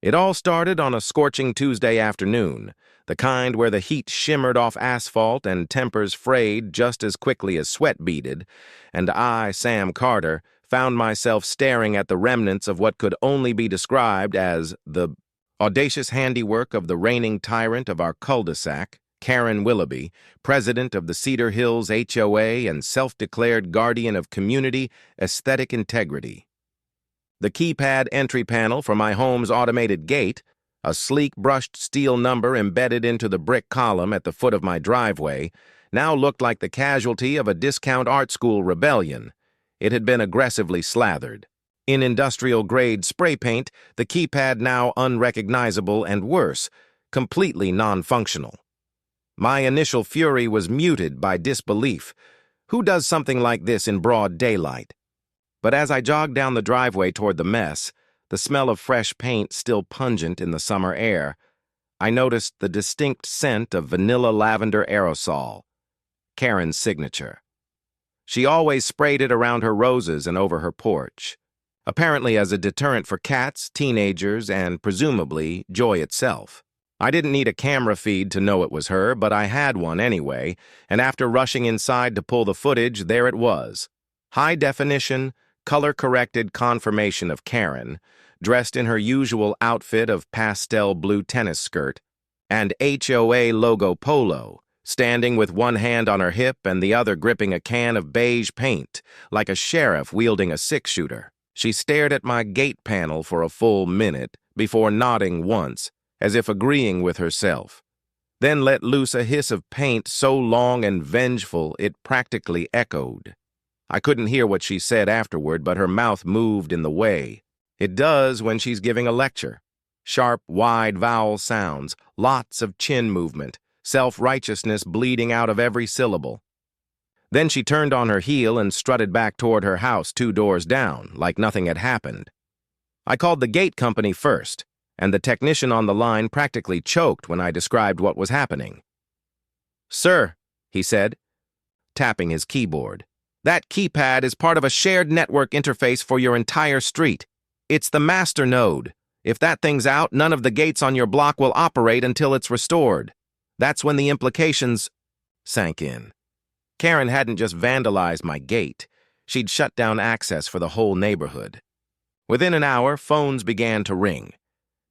It all started on a scorching Tuesday afternoon, the kind where the heat shimmered off asphalt and tempers frayed just as quickly as sweat beaded, and I, Sam Carter, found myself staring at the remnants of what could only be described as the audacious handiwork of the reigning tyrant of our cul-de-sac, Karen Willoughby, president of the Cedar Hills HOA and self-declared guardian of community aesthetic integrity. The keypad entry panel for my home's automated gate, a sleek brushed steel number embedded into the brick column at the foot of my driveway, now looked like the casualty of a discount art school rebellion. It had been aggressively slathered. In industrial-grade spray paint, the keypad now unrecognizable and worse, completely non-functional. My initial fury was muted by disbelief. Who does something like this in broad daylight? But as I jogged down the driveway toward the mess, the smell of fresh paint still pungent in the summer air, I noticed the distinct scent of vanilla lavender aerosol, Karen's signature. She always sprayed it around her roses and over her porch, apparently as a deterrent for cats, teenagers, and, presumably, joy itself. I didn't need a camera feed to know it was her, but I had one anyway, and after rushing inside to pull the footage, there it was. High-definition, color-corrected confirmation of Karen, dressed in her usual outfit of pastel blue tennis skirt, and HOA logo polo, standing with one hand on her hip and the other gripping a can of beige paint, like a sheriff wielding a six-shooter. She stared at my gate panel for a full minute before nodding once, as if agreeing with herself, then let loose a hiss of paint so long and vengeful it practically echoed. I couldn't hear what she said afterward, but her mouth moved in the way it does when she's giving a lecture. Sharp, wide vowel sounds, lots of chin movement, self-righteousness bleeding out of every syllable. Then she turned on her heel and strutted back toward her house 2 doors down, like nothing had happened. I called the gate company first, and the technician on the line practically choked when I described what was happening. "Sir," he said, tapping his keyboard, "that keypad is part of a shared network interface for your entire street. It's the master node. If that thing's out, none of the gates on your block will operate until it's restored." That's when the implications sank in. Karen hadn't just vandalized my gate. She'd shut down access for the whole neighborhood. Within an hour, phones began to ring.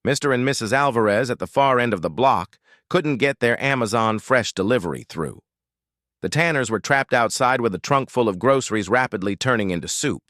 Mr. and Mrs. Alvarez at the far end of the block couldn't get their Amazon fresh delivery through. The Tanners were trapped outside with a trunk full of groceries rapidly turning into soup.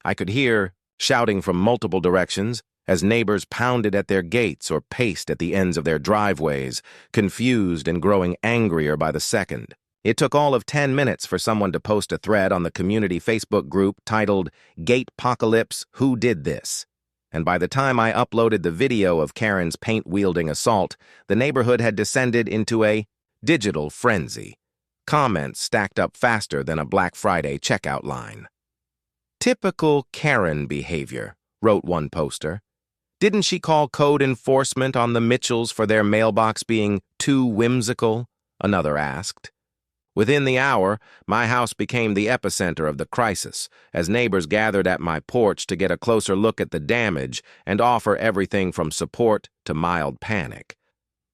I could hear shouting from multiple directions as neighbors pounded at their gates or paced at the ends of their driveways, confused and growing angrier by the second. It took all of 10 minutes for someone to post a thread on the community Facebook group titled "Gatepocalypse, Who Did This?" And by the time I uploaded the video of Karen's paint-wielding assault, the neighborhood had descended into a digital frenzy. Comments stacked up faster than a Black Friday checkout line. "Typical Karen behavior," wrote one poster. "Didn't she call code enforcement on the Mitchells for their mailbox being too whimsical?" another asked. Within the hour, my house became the epicenter of the crisis, as neighbors gathered at my porch to get a closer look at the damage and offer everything from support to mild panic.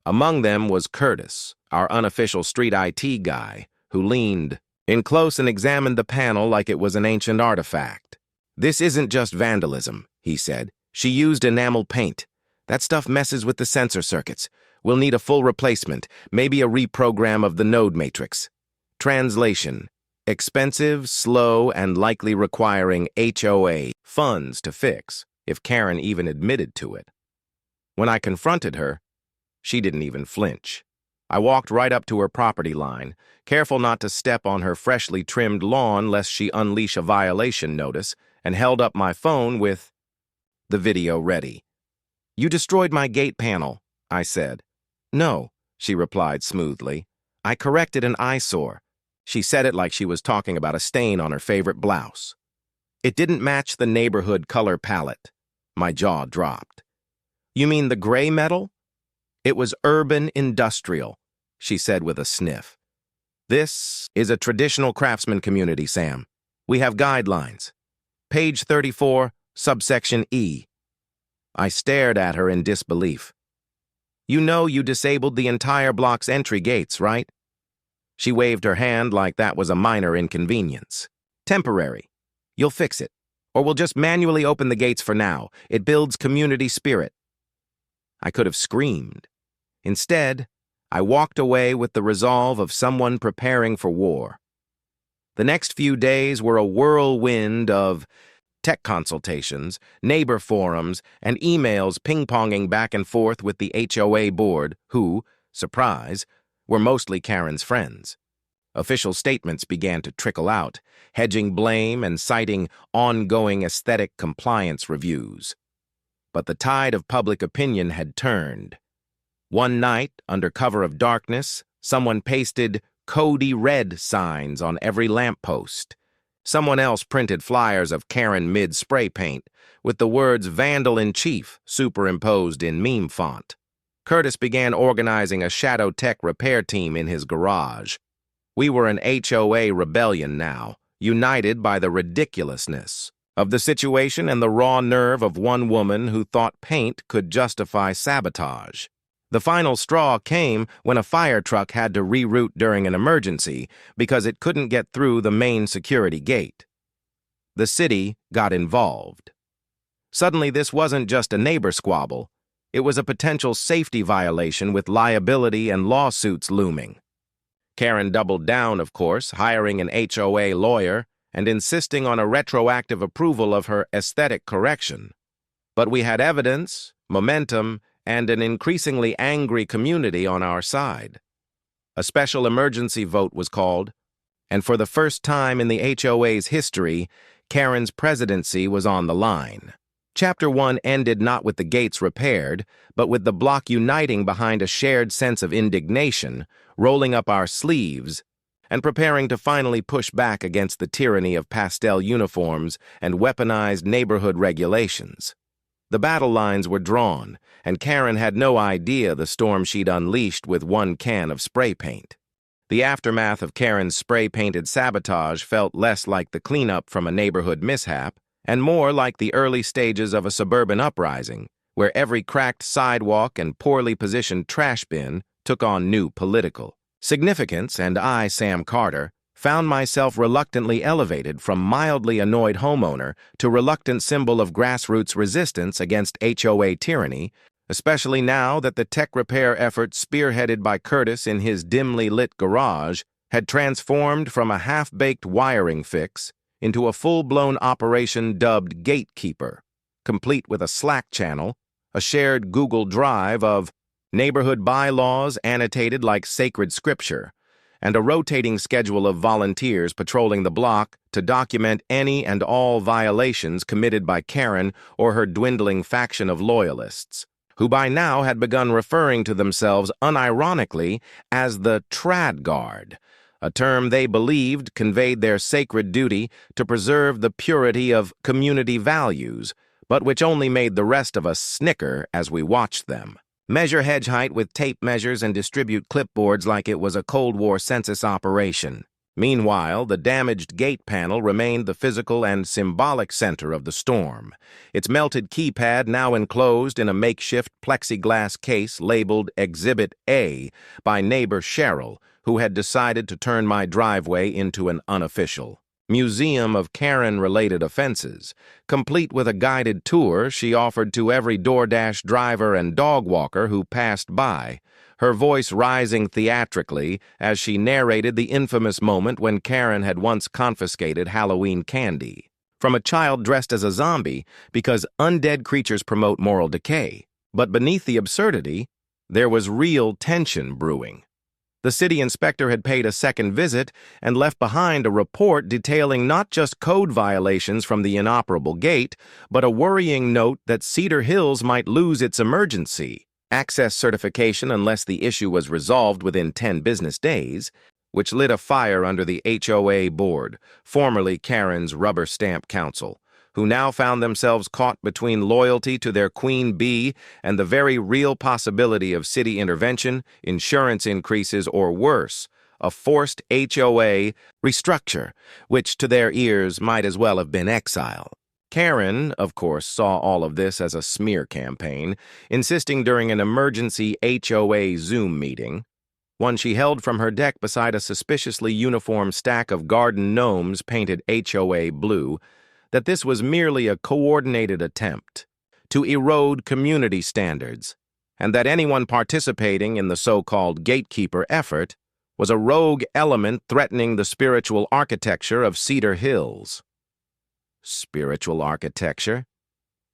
Among them was Curtis, our unofficial street IT guy, who leaned in close and examined the panel like it was an ancient artifact. "This isn't just vandalism," he said. "She used enamel paint. That stuff messes with the sensor circuits. We'll need a full replacement, maybe a reprogram of the node matrix." Translation: expensive, slow, and likely requiring HOA funds to fix, if Karen even admitted to it. When I confronted her, she didn't even flinch. I walked right up to her property line, careful not to step on her freshly trimmed lawn lest she unleash a violation notice, and held up my phone with the video ready. "You destroyed my gate panel," I said. "No," she replied smoothly. "I corrected an eyesore." She said it like she was talking about a stain on her favorite blouse. "It didn't match the neighborhood color palette." My jaw dropped. "You mean the gray metal?" "It was urban industrial," she said with a sniff. "This is a traditional craftsman community, Sam. We have guidelines. Page 34, subsection E. I stared at her in disbelief. You know you disabled the entire block's entry gates, right? She waved her hand like that was a minor inconvenience. Temporary. You'll fix it. Or we'll just manually open the gates for now. It builds community spirit. I could have screamed. Instead, I walked away with the resolve of someone preparing for war. The next few days were a whirlwind of tech consultations, neighbor forums, and emails ping-ponging back and forth with the HOA board who, surprise, were mostly Karen's friends. Official statements began to trickle out, hedging blame and citing ongoing aesthetic compliance reviews. But the tide of public opinion had turned. One night, under cover of darkness, someone pasted Cody Red signs on every lamppost. Someone else printed flyers of Karen mid-spray paint, with the words Vandal in Chief superimposed in meme font. Curtis began organizing a shadow tech repair team in his garage. We were an HOA rebellion now, united by the ridiculousness of the situation and the raw nerve of one woman who thought paint could justify sabotage. The final straw came when a fire truck had to reroute during an emergency because it couldn't get through the main security gate. The city got involved. Suddenly, this wasn't just a neighbor squabble. It was a potential safety violation with liability and lawsuits looming. Karen doubled down, of course, hiring an HOA lawyer and insisting on a retroactive approval of her aesthetic correction. But we had evidence, momentum, and an increasingly angry community on our side. A special emergency vote was called, and for the first time in the HOA's history, Karen's presidency was on the line. Chapter 1 ended not with the gates repaired, but with the block uniting behind a shared sense of indignation, rolling up our sleeves, and preparing to finally push back against the tyranny of pastel uniforms and weaponized neighborhood regulations. The battle lines were drawn, and Karen had no idea the storm she'd unleashed with one can of spray paint. The aftermath of Karen's spray-painted sabotage felt less like the cleanup from a neighborhood mishap, and more like the early stages of a suburban uprising, where every cracked sidewalk and poorly positioned trash bin took on new political significance, and I, Sam Carter, found myself reluctantly elevated from mildly annoyed homeowner to reluctant symbol of grassroots resistance against HOA tyranny, especially now that the tech repair effort spearheaded by Curtis in his dimly lit garage had transformed from a half-baked wiring fix into a full-blown operation dubbed Gatekeeper, complete with a Slack channel, a shared Google Drive of neighborhood bylaws annotated like sacred scripture, and a rotating schedule of volunteers patrolling the block to document any and all violations committed by Karen or her dwindling faction of loyalists, who by now had begun referring to themselves unironically as the Trad Guard, a term they believed conveyed their sacred duty to preserve the purity of community values, but which only made the rest of us snicker as we watched them. Measure hedge height with tape measures and distribute clipboards like it was a Cold War census operation. Meanwhile, the damaged gate panel remained the physical and symbolic center of the storm, its melted keypad now enclosed in a makeshift plexiglass case labeled Exhibit A by neighbor Cheryl, who had decided to turn my driveway into an unofficial museum of Karen-related offenses, complete with a guided tour she offered to every DoorDash driver and dog walker who passed by, her voice rising theatrically as she narrated the infamous moment when Karen had once confiscated Halloween candy from a child dressed as a zombie because undead creatures promote moral decay. But beneath the absurdity, there was real tension brewing. The city inspector had paid a second visit and left behind a report detailing not just code violations from the inoperable gate, but a worrying note that Cedar Hills might lose its emergency access certification unless the issue was resolved within 10 business days, which lit a fire under the HOA board, formerly Karen's rubber stamp council, who now found themselves caught between loyalty to their queen bee and the very real possibility of city intervention, insurance increases, or worse, a forced HOA restructure, which to their ears might as well have been exile. Karen, of course, saw all of this as a smear campaign, insisting during an emergency HOA Zoom meeting, one she held from her deck beside a suspiciously uniform stack of garden gnomes painted HOA blue, that this was merely a coordinated attempt to erode community standards, and that anyone participating in the so-called gatekeeper effort was a rogue element threatening the spiritual architecture of Cedar Hills. Spiritual architecture?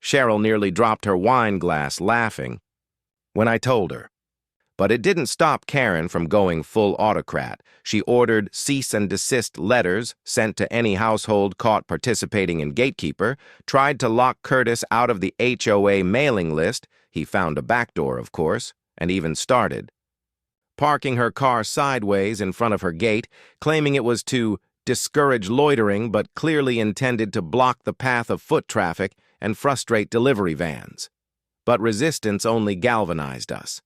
Cheryl nearly dropped her wine glass laughing when I told her. But it didn't stop Karen from going full autocrat. She ordered cease and desist letters sent to any household caught participating in Gatekeeper, tried to lock Curtis out of the HOA mailing list, he found a backdoor, of course, and even started parking her car sideways in front of her gate, claiming it was to discourage loitering but clearly intended to block the path of foot traffic and frustrate delivery vans. But resistance only galvanized us.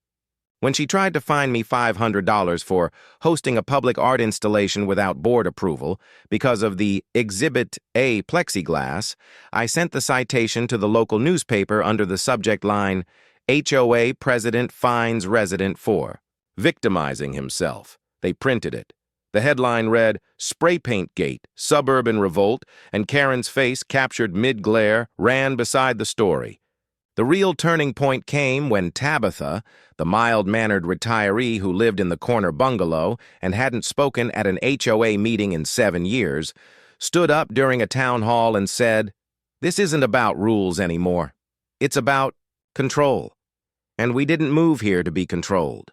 When she tried to fine me $500 for hosting a public art installation without board approval because of the Exhibit A plexiglass, I sent the citation to the local newspaper under the subject line, HOA President Fines Resident for victimizing himself. They printed it. The headline read, Spray Paint Gate, Suburban Revolt, and Karen's face, captured mid-glare, ran beside the story. The real turning point came when Tabitha, the mild-mannered retiree who lived in the corner bungalow and hadn't spoken at an HOA meeting in 7 years, stood up during a town hall and said, "This isn't about rules anymore. It's about control. And we didn't move here to be controlled."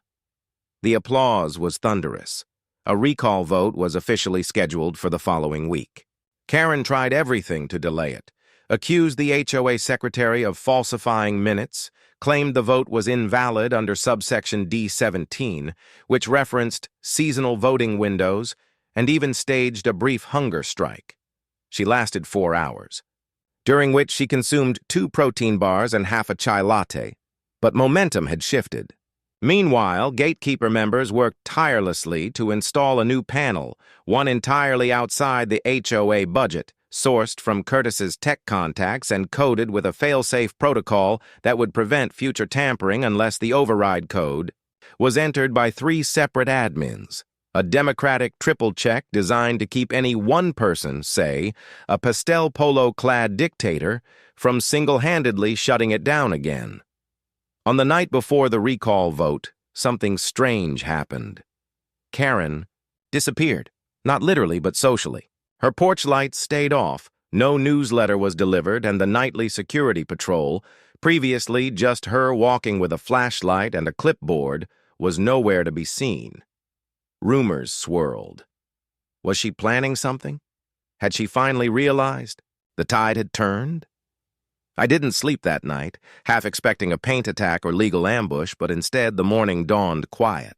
The applause was thunderous. A recall vote was officially scheduled for the following week. Karen tried everything to delay it, accused the HOA secretary of falsifying minutes, claimed the vote was invalid under subsection D17, which referenced seasonal voting windows, and even staged a brief hunger strike. She lasted 4 hours, during which she consumed 2 protein bars and half a chai latte. But momentum had shifted. Meanwhile, Gatekeeper members worked tirelessly to install a new panel, one entirely outside the HOA budget, sourced from Curtis's tech contacts and coded with a fail-safe protocol that would prevent future tampering unless the override code was entered by 3 separate admins, a democratic triple check designed to keep any one person, say, a pastel polo-clad dictator, from single-handedly shutting it down again. On the night before the recall vote, something strange happened. Karen disappeared, not literally but socially. Her porch lights stayed off, no newsletter was delivered, and the nightly security patrol, previously just her walking with a flashlight and a clipboard, was nowhere to be seen. Rumors swirled. Was she planning something? Had she finally realized the tide had turned? I didn't sleep that night, half expecting a paint attack or legal ambush, but instead the morning dawned quiet.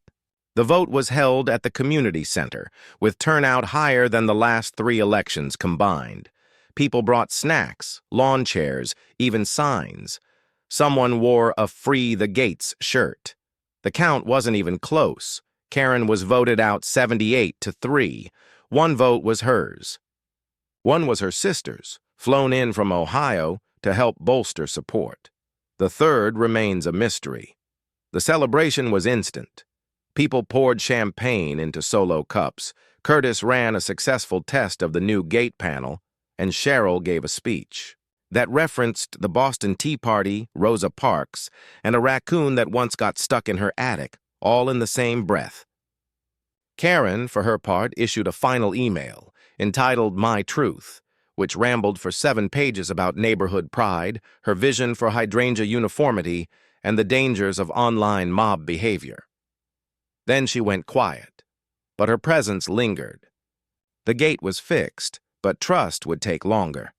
The vote was held at the community center, with turnout higher than the last 3 elections combined. People brought snacks, lawn chairs, even signs. Someone wore a Free the Gates shirt. The count wasn't even close. Karen was voted out 78-3. 1 vote was hers. 1 was her sister's, flown in from Ohio, to help bolster support. The 3rd remains a mystery. The celebration was instant. People poured champagne into solo cups. Curtis ran a successful test of the new gate panel, and Cheryl gave a speech that referenced the Boston Tea Party, Rosa Parks, and a raccoon that once got stuck in her attic, all in the same breath. Karen, for her part, issued a final email entitled My Truth, which rambled for 7 pages about neighborhood pride, her vision for hydrangea uniformity, and the dangers of online mob behavior. Then she went quiet, but her presence lingered. The gate was fixed, but trust would take longer.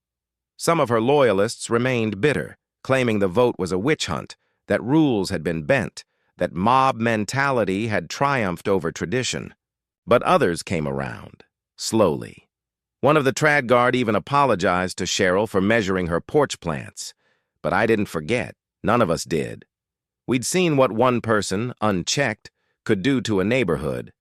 Some of her loyalists remained bitter, claiming the vote was a witch hunt, that rules had been bent, that mob mentality had triumphed over tradition. But others came around, slowly. One of the trad guard even apologized to Cheryl for measuring her porch plants. But I didn't forget. None of us did. We'd seen what one person, unchecked, could do to a neighborhood.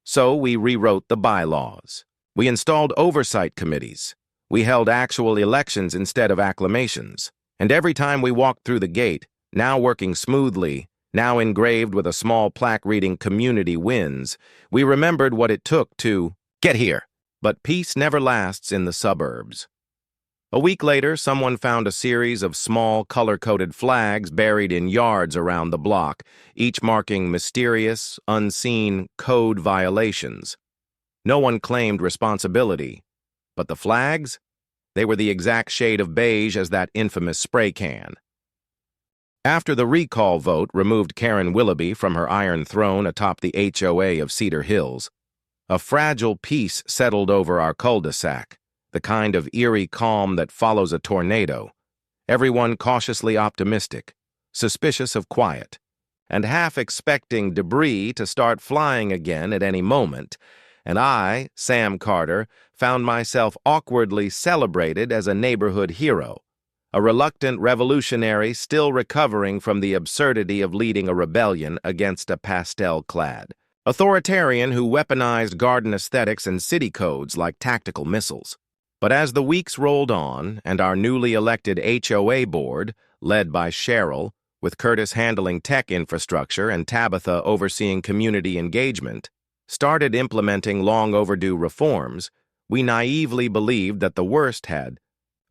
So we rewrote the bylaws. We installed oversight committees. We held actual elections instead of acclamations. And every time we walked through the gate, now working smoothly, now engraved with a small plaque reading "Community Wins," we remembered what it took to get here. But peace never lasts in the suburbs. A week later, someone found a series of small, color-coded flags buried in yards around the block, each marking mysterious, unseen code violations. No one claimed responsibility, but the flags? They were the exact shade of beige as that infamous spray can. After the recall vote removed Karen Willoughby from her iron throne atop the HOA of Cedar Hills, a fragile peace settled over our cul-de-sac, the kind of eerie calm that follows a tornado. Everyone cautiously optimistic, suspicious of quiet, and half expecting debris to start flying again at any moment, and I, Sam Carter, found myself awkwardly celebrated as a neighborhood hero, a reluctant revolutionary still recovering from the absurdity of leading a rebellion against a pastel-clad authoritarian who weaponized garden aesthetics and city codes like tactical missiles. But as the weeks rolled on and our newly elected HOA board, led by Cheryl, with Curtis handling tech infrastructure and Tabitha overseeing community engagement, started implementing long-overdue reforms, we naively believed that the worst had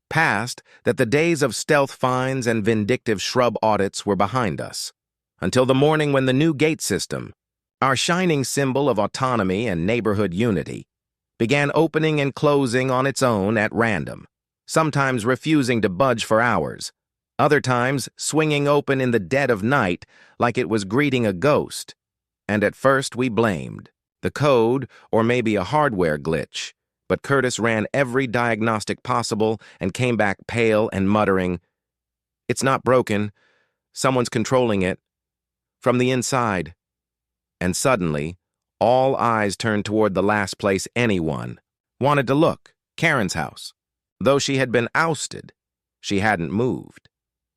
passed, that the days of stealth fines and vindictive shrub audits were behind us, until the morning when the new gate system, our shining symbol of autonomy and neighborhood unity, began opening and closing on its own at random, sometimes refusing to budge for hours, other times swinging open in the dead of night like it was greeting a ghost. And at first we blamed the code or maybe a hardware glitch, but Curtis ran every diagnostic possible and came back pale and muttering, "It's not broken. Someone's controlling it. From the inside." And suddenly, all eyes turned toward the last place anyone wanted to look, Karen's house. Though she had been ousted, she hadn't moved.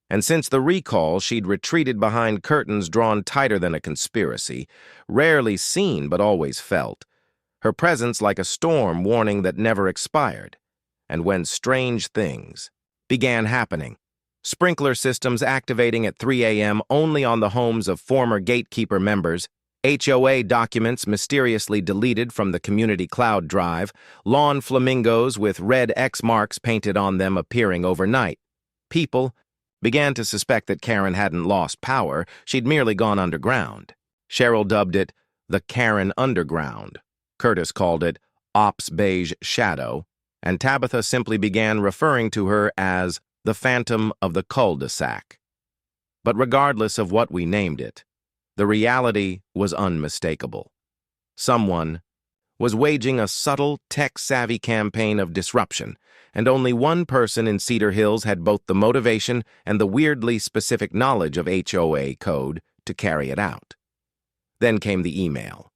And since the recall, she'd retreated behind curtains drawn tighter than a conspiracy, rarely seen but always felt, her presence like a storm warning that never expired. And when strange things began happening, sprinkler systems activating at 3 a.m. only on the homes of former gatekeeper members, HOA documents mysteriously deleted from the community cloud drive, lawn flamingos with red X marks painted on them appearing overnight. People began to suspect that Karen hadn't lost power, she'd merely gone underground. Cheryl dubbed it the Karen Underground. Curtis called it Ops Beige Shadow, and Tabitha simply began referring to her as the Phantom of the Cul-de-Sac. But regardless of what we named it, the reality was unmistakable. Someone was waging a subtle, tech-savvy campaign of disruption, and only one person in Cedar Hills had both the motivation and the weirdly specific knowledge of HOA code to carry it out. Then came the email.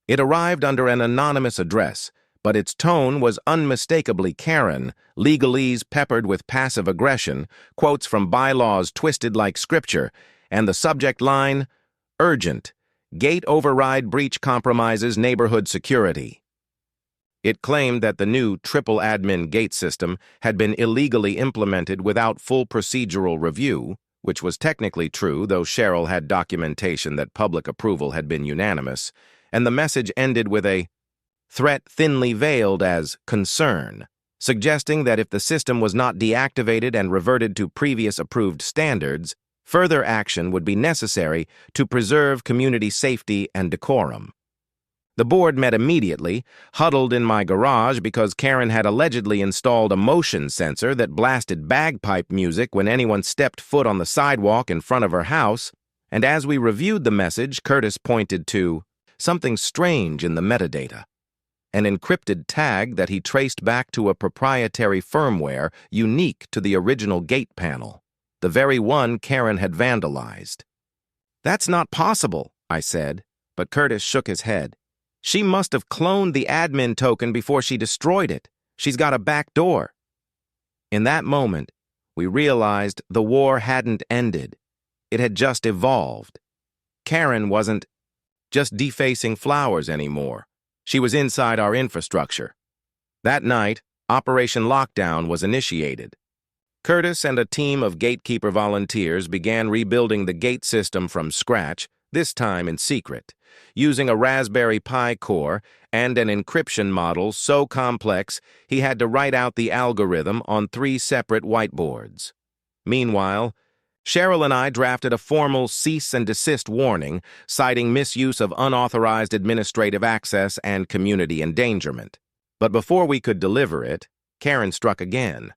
It arrived under an anonymous address, but its tone was unmistakably Karen, legalese peppered with passive aggression, quotes from bylaws twisted like scripture, and the subject line, "Urgent. Gate override breach compromises neighborhood security." It claimed that the new triple admin gate system had been illegally implemented without full procedural review, which was technically true, though Cheryl had documentation that public approval had been unanimous, and the message ended with a threat thinly veiled as concern, suggesting that if the system was not deactivated and reverted to previous approved standards, further action would be necessary to preserve community safety and decorum. The board met immediately, huddled in my garage because Karen had allegedly installed a motion sensor that blasted bagpipe music when anyone stepped foot on the sidewalk in front of her house, and as we reviewed the message, Curtis pointed to something strange in the metadata, an encrypted tag that he traced back to a proprietary firmware unique to the original gate panel, the very one Karen had vandalized. "That's not possible," I said, but Curtis shook his head. "She must have cloned the admin token before she destroyed it. She's got a back door." In that moment, we realized the war hadn't ended. It had just evolved. Karen wasn't just defacing flowers anymore. She was inside our infrastructure. That night, Operation Lockdown was initiated. Curtis and a team of gatekeeper volunteers began rebuilding the gate system from scratch, this time in secret, using a Raspberry Pi core and an encryption model so complex he had to write out the algorithm on 3 separate whiteboards. Meanwhile, Cheryl and I drafted a formal cease and desist warning citing misuse of unauthorized administrative access and community endangerment. But before we could deliver it, Karen struck again.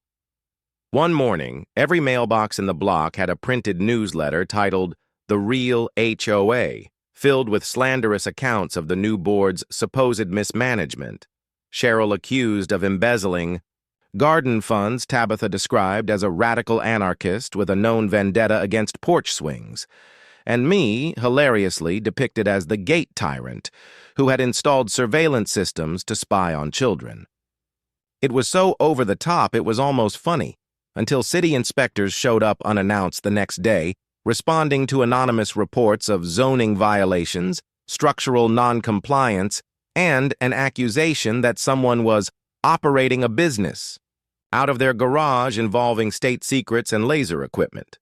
One morning, every mailbox in the block had a printed newsletter titled The Real HOA, filled with slanderous accounts of the new board's supposed mismanagement. Cheryl accused of embezzling garden funds Tabitha described as a radical anarchist with a known vendetta against porch swings, and me, hilariously, depicted as the gate tyrant who had installed surveillance systems to spy on children. It was so over the top it was almost funny, until city inspectors showed up unannounced the next day, responding to anonymous reports of zoning violations, structural noncompliance, and an accusation that someone was operating a business out of their garage involving state secrets and laser equipment.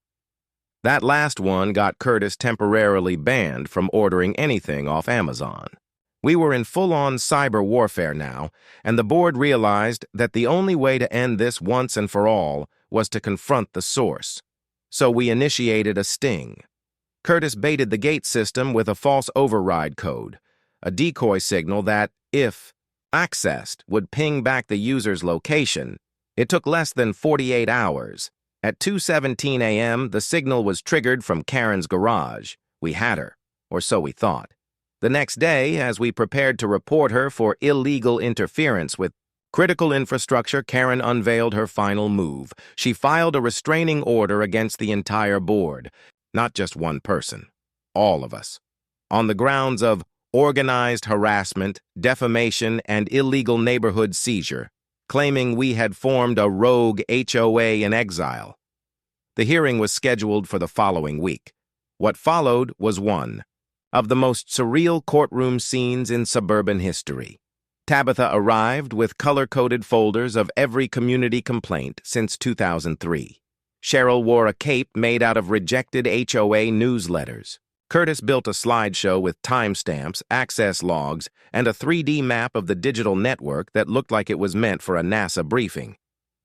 That last one got Curtis temporarily banned from ordering anything off Amazon. We were in full-on cyber warfare now, and the board realized that the only way to end this once and for all was to confront the source. So we initiated a sting. Curtis baited the gate system with a false override code, a decoy signal that, if accessed, would ping back the user's location. It took less than 48 hours. At 2:17 a.m., the signal was triggered from Karen's garage. We had her, or so we thought. The next day, as we prepared to report her for illegal interference with critical infrastructure, Karen unveiled her final move. She filed a restraining order against the entire board, not just one person, all of us, on the grounds of organized harassment, defamation, and illegal neighborhood seizure, claiming we had formed a rogue HOA in exile. The hearing was scheduled for the following week. What followed was one of the most surreal courtroom scenes in suburban history. Tabitha arrived with color-coded folders of every community complaint since 2003. Cheryl wore a cape made out of rejected HOA newsletters. Curtis built a slideshow with timestamps, access logs, and a 3D map of the digital network that looked like it was meant for a NASA briefing.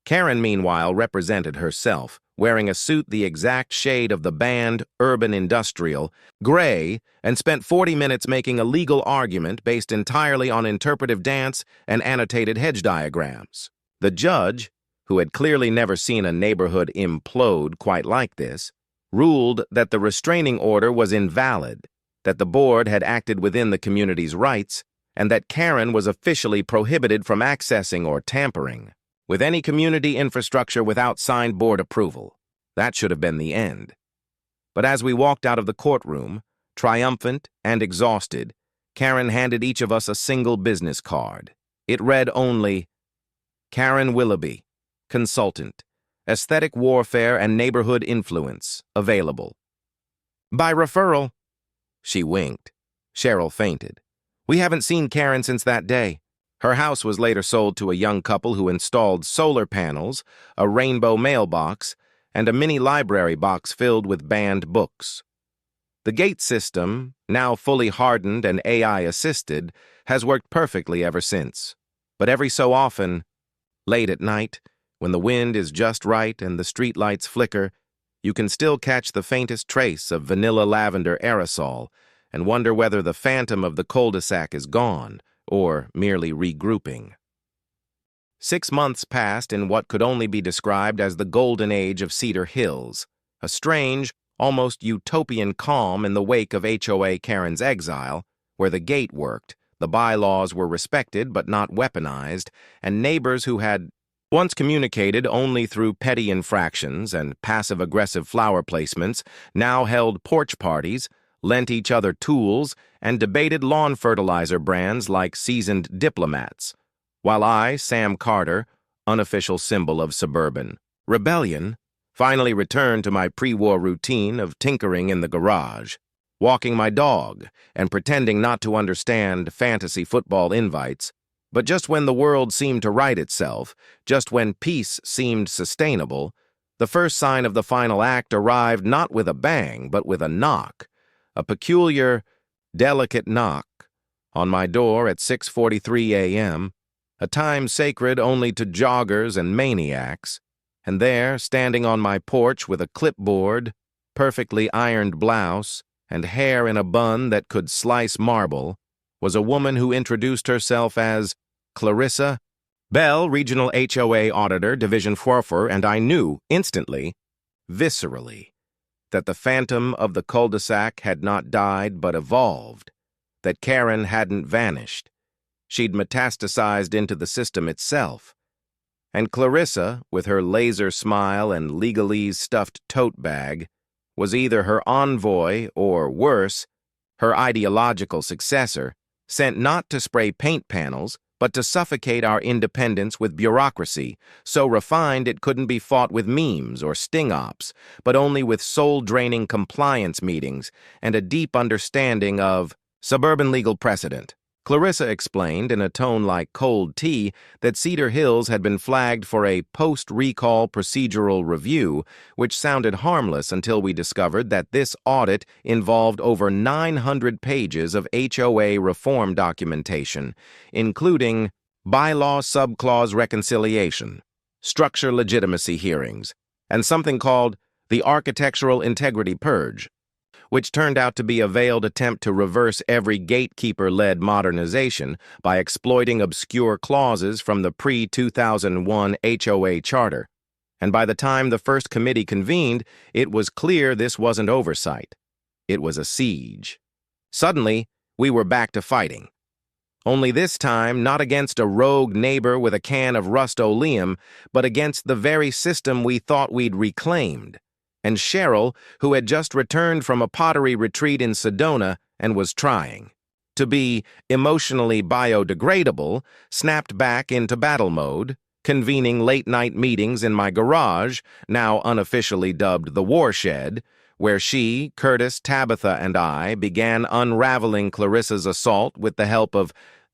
Karen, meanwhile, represented herself, wearing a suit the exact shade of the banned Urban Industrial, gray, and spent 40 minutes making a legal argument based entirely on interpretive dance and annotated hedge diagrams. The judge, who had clearly never seen a neighborhood implode quite like this, ruled that the restraining order was invalid, that the board had acted within the community's rights, and that Karen was officially prohibited from accessing or tampering with any community infrastructure without signed board approval. That should have been the end. But as we walked out of the courtroom, triumphant and exhausted, Karen handed each of us a single business card. It read only, Karen Willoughby, Consultant, Aesthetic Warfare and Neighborhood Influence, available. By referral. She winked. Cheryl fainted. We haven't seen Karen since that day. Her house was later sold to a young couple who installed solar panels, a rainbow mailbox, and a mini library box filled with banned books. The gate system, now fully hardened and AI-assisted, has worked perfectly ever since. But every so often, late at night, when the wind is just right and the streetlights flicker, you can still catch the faintest trace of vanilla lavender aerosol and wonder whether the phantom of the cul-de-sac is gone, or merely regrouping. 6 months passed in what could only be described as the golden age of Cedar Hills, a strange, almost utopian calm in the wake of HOA Karen's exile, where the gate worked, the bylaws were respected but not weaponized, and neighbors who had once communicated only through petty infractions and passive-aggressive flower placements now held porch parties, lent each other tools, and debated lawn fertilizer brands like Seasoned Diplomats, while I, Sam Carter, unofficial symbol of suburban rebellion, finally returned to my pre-war routine of tinkering in the garage, walking my dog, and pretending not to understand fantasy football invites, But just when the world seemed to right itself, just when peace seemed sustainable, the first sign of the final act arrived not with a bang, but with a knock, a peculiar, delicate knock, on my door at 6:43 a.m., a time sacred only to joggers and maniacs, and there, standing on my porch with a clipboard, perfectly ironed blouse, and hair in a bun that could slice marble, was a woman who introduced herself as Clarissa Bell, Regional HOA Auditor, Division 4, and I knew, instantly, viscerally, that the phantom of the cul-de-sac had not died but evolved, that Karen hadn't vanished. She'd metastasized into the system itself. And Clarissa, with her laser smile and legalese stuffed tote bag, was either her envoy or, worse, her ideological successor, sent not to spray paint panels, but to suffocate our independence with bureaucracy, so refined it couldn't be fought with memes or sting-ops, but only with soul-draining compliance meetings and a deep understanding of suburban legal precedent. Clarissa explained, in a tone like cold tea, that Cedar Hills had been flagged for a post-recall procedural review, which sounded harmless until we discovered that this audit involved over 900 pages of HOA reform documentation, including bylaw subclause reconciliation, structure legitimacy hearings, and something called the Architectural Integrity Purge, which turned out to be a veiled attempt to reverse every gatekeeper-led modernization by exploiting obscure clauses from the pre-2001 HOA Charter. And by the time the first committee convened, it was clear this wasn't oversight. It was a siege. Suddenly, we were back to fighting. Only this time, not against a rogue neighbor with a can of Rust-Oleum, but against the very system we thought we'd reclaimed. And Cheryl, who had just returned from a pottery retreat in Sedona and was trying to be emotionally biodegradable, snapped back into battle mode, convening late-night meetings in my garage, now unofficially dubbed the Warshed, where she, Curtis, Tabitha, and I began unraveling Clarissa's assault with the help of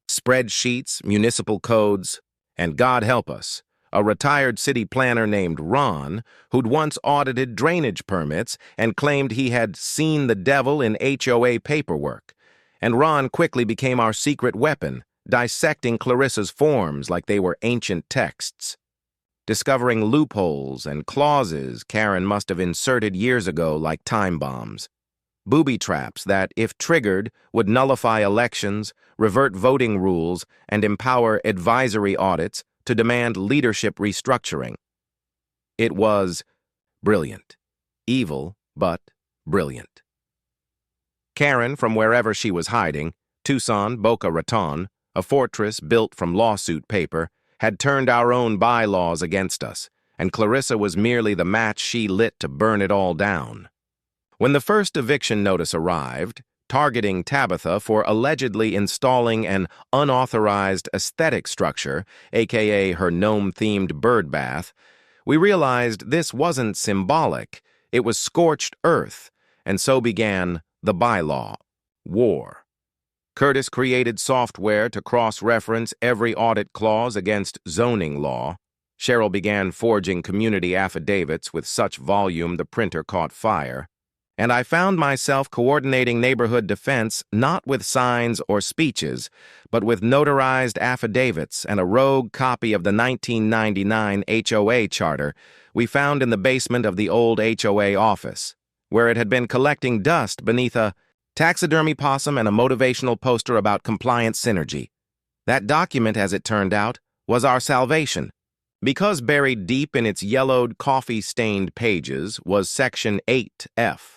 spreadsheets, municipal codes, and God help us, a retired city planner named Ron, who'd once audited drainage permits and claimed he had seen the devil in HOA paperwork. And Ron quickly became our secret weapon, dissecting Clarissa's forms like they were ancient texts, discovering loopholes and clauses Karen must have inserted years ago like time bombs, booby traps that, if triggered, would nullify elections, revert voting rules, and empower advisory audits to demand leadership restructuring. It was brilliant. Evil, but brilliant. Karen, from wherever she was hiding, Tucson, Boca Raton, a fortress built from lawsuit paper, had turned our own bylaws against us, and Clarissa was merely the match she lit to burn it all down. When the first eviction notice arrived, targeting Tabitha for allegedly installing an unauthorized aesthetic structure, a.k.a. her gnome-themed bird bath, we realized this wasn't symbolic, it was scorched earth, and so began the bylaw war. Curtis created software to cross-reference every audit clause against zoning law. Cheryl began forging community affidavits with such volume the printer caught fire. And I found myself coordinating neighborhood defense not with signs or speeches, but with notarized affidavits and a rogue copy of the 1999 HOA Charter we found in the basement of the old HOA office, where it had been collecting dust beneath a taxidermy possum and a motivational poster about compliance synergy. That document, as it turned out, was our salvation, because buried deep in its yellowed, coffee-stained pages was Section 8F.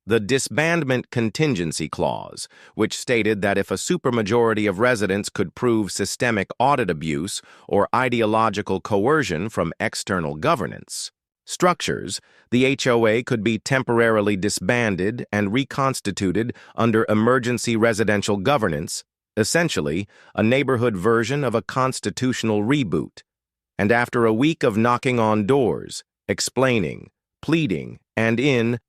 The Disbandment Contingency Clause, which stated that if a supermajority of residents could prove systemic audit abuse or ideological coercion from external governance structures, the HOA could be temporarily disbanded and reconstituted under emergency residential governance, essentially a neighborhood version of a constitutional reboot. And after a week of knocking on doors, explaining, pleading, and in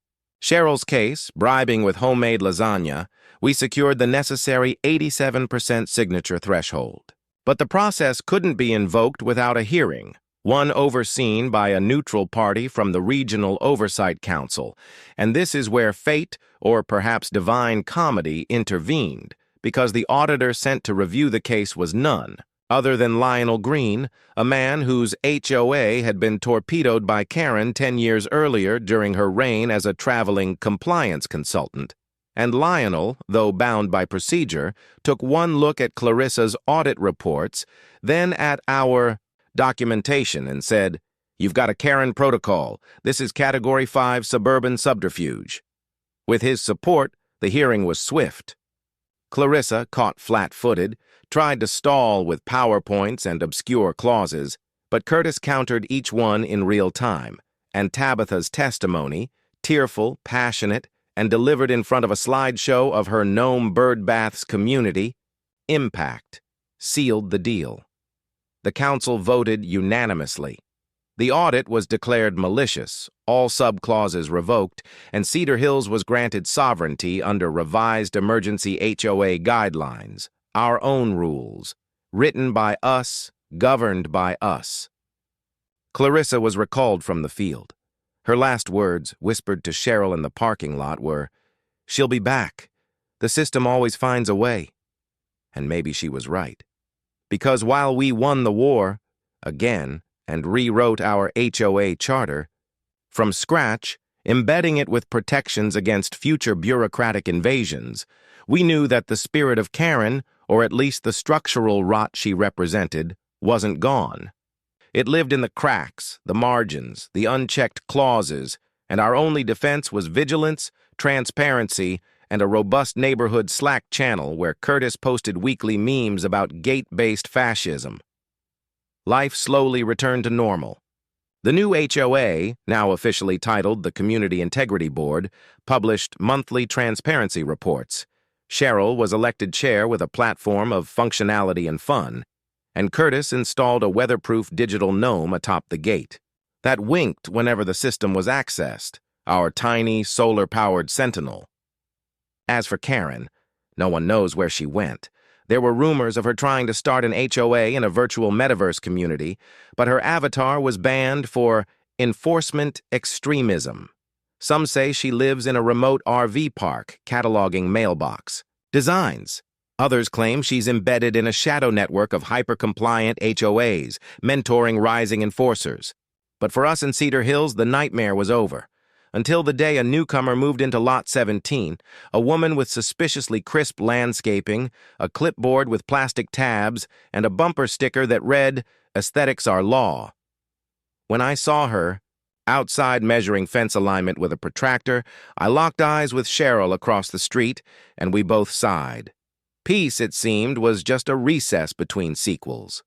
Cheryl's case, bribing with homemade lasagna, we secured the necessary 87% signature threshold. But the process couldn't be invoked without a hearing, one overseen by a neutral party from the Regional Oversight Council, and this is where fate, or perhaps divine comedy, intervened, because the auditor sent to review the case was none other than Lionel Green, a man whose HOA had been torpedoed by Karen 10 years earlier during her reign as a traveling compliance consultant. And Lionel, though bound by procedure, took one look at Clarissa's audit reports, then at our documentation and said, "You've got a Karen protocol. This is Category 5 suburban subterfuge." With his support, the hearing was swift. Clarissa, caught flat-footed, tried to stall with PowerPoints and obscure clauses, but Curtis countered each one in real time, and Tabitha's testimony, tearful, passionate, and delivered in front of a slideshow of her Nome Birdbath's community, impact, sealed the deal. The council voted unanimously. The audit was declared malicious, all sub-clauses revoked, and Cedar Hills was granted sovereignty under revised emergency HOA guidelines, our own rules, written by us, governed by us. Clarissa was recalled from the field. Her last words, whispered to Cheryl in the parking lot, were, "She'll be back. The system always finds a way." And maybe she was right. Because while we won the war, again, and rewrote our HOA charter, from scratch, embedding it with protections against future bureaucratic invasions, we knew that the spirit of Karen, or at least the structural rot she represented, wasn't gone. It lived in the cracks, the margins, the unchecked clauses, and our only defense was vigilance, transparency, and a robust neighborhood Slack channel where Curtis posted weekly memes about gate-based fascism. Life slowly returned to normal. The new HOA, now officially titled the Community Integrity Board, published monthly transparency reports. Cheryl was elected chair with a platform of functionality and fun, and Curtis installed a weatherproof digital gnome atop the gate that winked whenever the system was accessed, our tiny solar-powered sentinel. As for Karen, no one knows where she went. There were rumors of her trying to start an HOA in a virtual metaverse community, but her avatar was banned for enforcement extremism. Some say she lives in a remote RV park, cataloging mailbox designs. Others claim she's embedded in a shadow network of hyper-compliant HOAs, mentoring rising enforcers. But for us in Cedar Hills, the nightmare was over. Until the day a newcomer moved into Lot 17, a woman with suspiciously crisp landscaping, a clipboard with plastic tabs, and a bumper sticker that read, "Aesthetics are law." When I saw her, outside measuring fence alignment with a protractor, I locked eyes with Cheryl across the street, and we both sighed. Peace, it seemed, was just a recess between sequels.